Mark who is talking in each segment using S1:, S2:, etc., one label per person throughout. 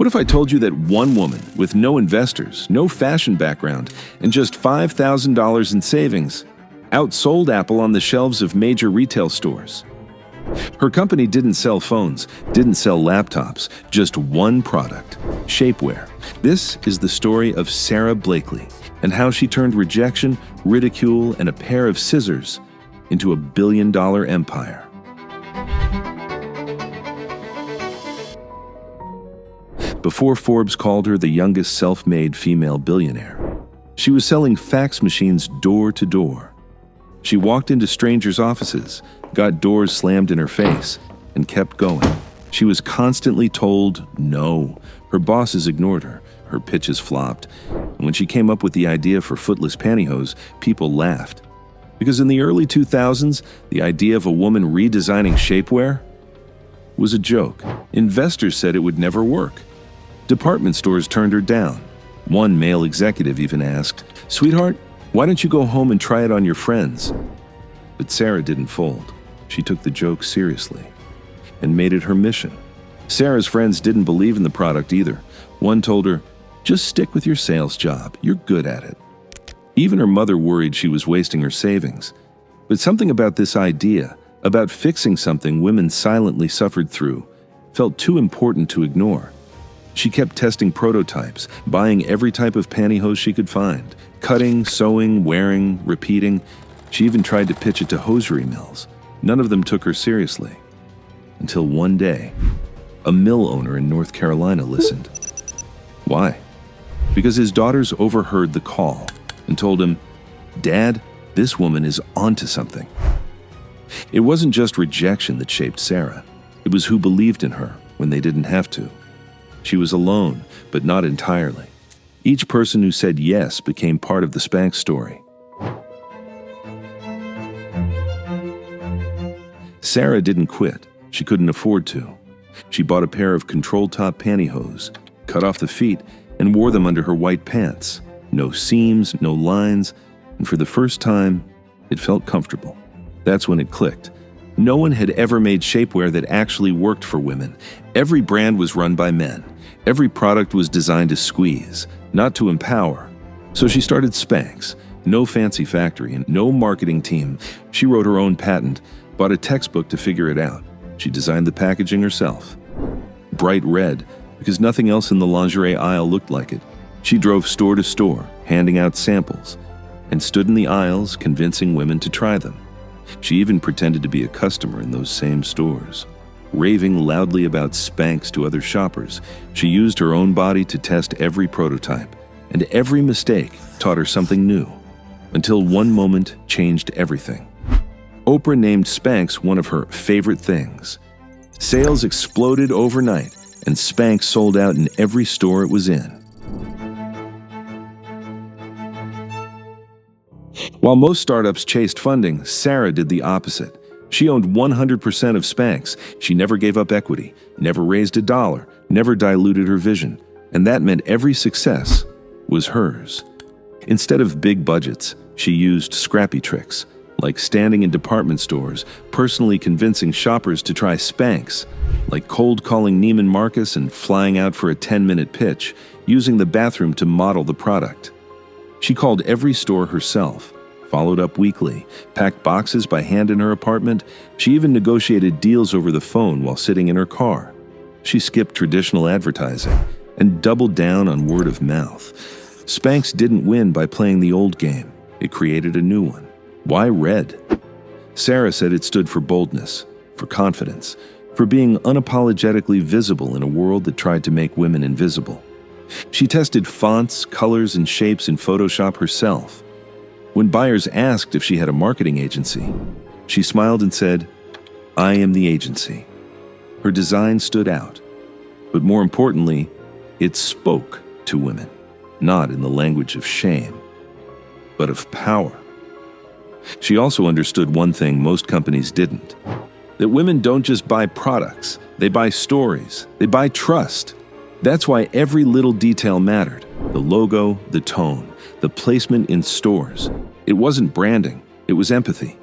S1: What if I told you that one woman with no investors, no fashion background, and just $5,000 in savings outsold Apple on the shelves of major retail stores? Her company didn't sell phones, didn't sell laptops, just one product, Shapewear. This is the story of Sara Blakely and how she turned rejection, ridicule, and a pair of scissors into a billion-dollar empire. Before Forbes called her the youngest self-made female billionaire, she was selling fax machines door to door. She walked into strangers' offices, got doors slammed in her face, and kept going. She was constantly told no. Her bosses ignored her. Her pitches flopped. And when she came up with the idea for footless pantyhose, people laughed. Because in the early 2000s, the idea of a woman redesigning shapewear was a joke. Investors said it would never work. Department stores turned her down. One male executive even asked, "Sweetheart, why don't you go home and try it on your friends?" But Sara didn't fold. She took the joke seriously and made it her mission. Sara's friends didn't believe in the product either. One told her, "Just stick with your sales job. You're good at it." Even her mother worried she was wasting her savings. But something about this idea, about fixing something women silently suffered through, felt too important to ignore. She kept testing prototypes, buying every type of pantyhose she could find, cutting, sewing, wearing, repeating. She even tried to pitch it to hosiery mills. None of them took her seriously. Until one day, a mill owner in North Carolina listened. Why? Because his daughters overheard the call and told him, "Dad, this woman is onto something." It wasn't just rejection that shaped Sara. It was who believed in her when they didn't have to. She was alone, but not entirely. Each person who said yes became part of the Spanx story. Sara didn't quit. She couldn't afford to. She bought a pair of control-top pantyhose, cut off the feet, and wore them under her white pants. No seams, no lines, and for the first time, it felt comfortable. That's when it clicked. No one had ever made shapewear that actually worked for women. Every brand was run by men. Every product was designed to squeeze, not to empower. So she started Spanx. No fancy factory and no marketing team. She wrote her own patent, bought a textbook to figure it out. She designed the packaging herself. Bright red, because nothing else in the lingerie aisle looked like it. She drove store to store, handing out samples, and stood in the aisles convincing women to try them. She even pretended to be a customer in those same stores. Raving loudly about Spanx to other shoppers, she used her own body to test every prototype, and every mistake taught her something new, until one moment changed everything. Oprah named Spanx one of her favorite things. Sales exploded overnight, and Spanx sold out in every store it was in. While most startups chased funding, Sara did the opposite. She owned 100% of Spanx. She never gave up equity, never raised a dollar, never diluted her vision, and that meant every success was hers. Instead of big budgets, she used scrappy tricks, like standing in department stores, personally convincing shoppers to try Spanx, like cold calling Neiman Marcus and flying out for a 10-minute pitch, using the bathroom to model the product. She called every store herself, followed up weekly, packed boxes by hand in her apartment. She even negotiated deals over the phone while sitting in her car. She skipped traditional advertising and doubled down on word of mouth. Spanx didn't win by playing the old game. It created a new one. Why red? Sara said it stood for boldness, for confidence, for being unapologetically visible in a world that tried to make women invisible. She tested fonts, colors, and shapes in Photoshop herself. When buyers asked if she had a marketing agency, she smiled and said, "I am the agency." Her design stood out, but more importantly, it spoke to women, not in the language of shame, but of power. She also understood one thing most companies didn't, that women don't just buy products, they buy stories, they buy trust. That's why every little detail mattered. The logo, the tone, the placement in stores. It wasn't branding, it was empathy.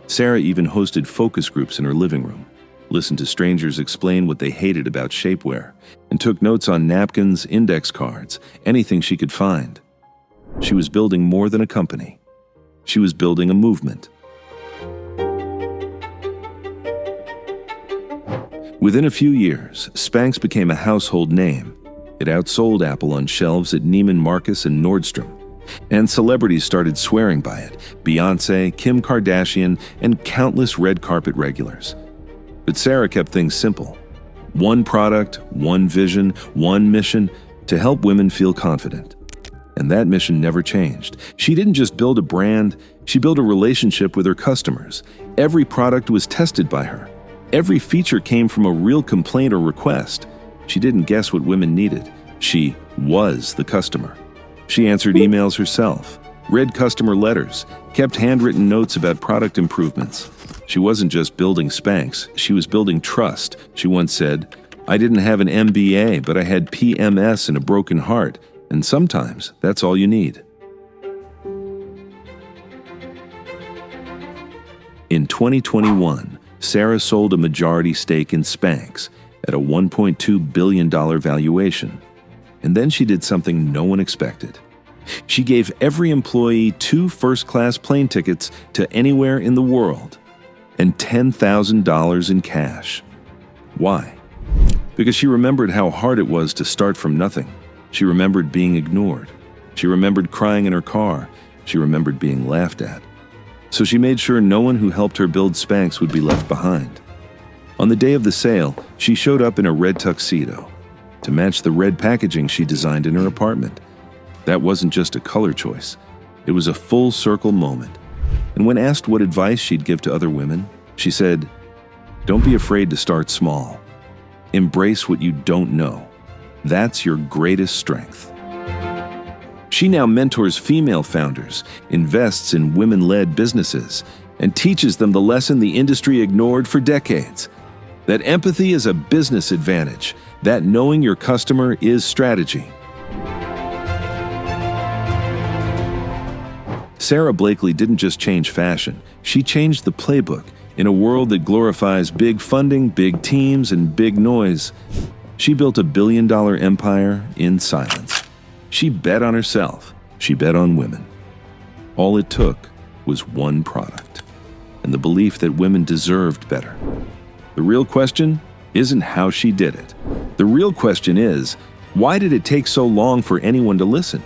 S1: Sara even hosted focus groups in her living room. listened to strangers explain what they hated about shapewear, and took notes on napkins, index cards, anything she could find. She was building more than a company. She was building a movement. Within a few years, Spanx became a household name. It outsold Apple on shelves at Neiman Marcus and Nordstrom. And celebrities started swearing by it: Beyoncé, Kim Kardashian, and countless red carpet regulars. But Sara kept things simple. One product, one vision, one mission: to help women feel confident. And that mission never changed. She didn't just build a brand, she built a relationship with her customers. Every product was tested by her. Every feature came from a real complaint or request. She didn't guess what women needed. She was the customer. She answered emails herself, read customer letters, kept handwritten notes about product improvements. She wasn't just building Spanx, she was building trust. She once said, "I didn't have an MBA, but I had PMS and a broken heart, and sometimes that's all you need." In 2021, Sara sold a majority stake in Spanx at a $1.2 billion valuation. And then she did something no one expected. She gave every employee 2 first-class plane tickets to anywhere in the world and $10,000 in cash. Why? Because she remembered how hard it was to start from nothing. She remembered being ignored. She remembered crying in her car. She remembered being laughed at. So she made sure no one who helped her build Spanx would be left behind. On the day of the sale, she showed up in a red tuxedo to match the red packaging she designed in her apartment. That wasn't just a color choice. It was a full-circle moment. And when asked what advice she'd give to other women, she said, "Don't be afraid to start small. Embrace what you don't know. That's your greatest strength." She now mentors female founders, invests in women-led businesses, and teaches them the lesson the industry ignored for decades: that empathy is a business advantage, that knowing your customer is strategy. Sara Blakely didn't just change fashion, she changed the playbook. In a world that glorifies big funding, big teams, and big noise, she built a billion-dollar empire in silence. She bet on herself. She bet on women. All it took was one product, and the belief that women deserved better. The real question isn't how she did it. The real question is, why did it take so long for anyone to listen?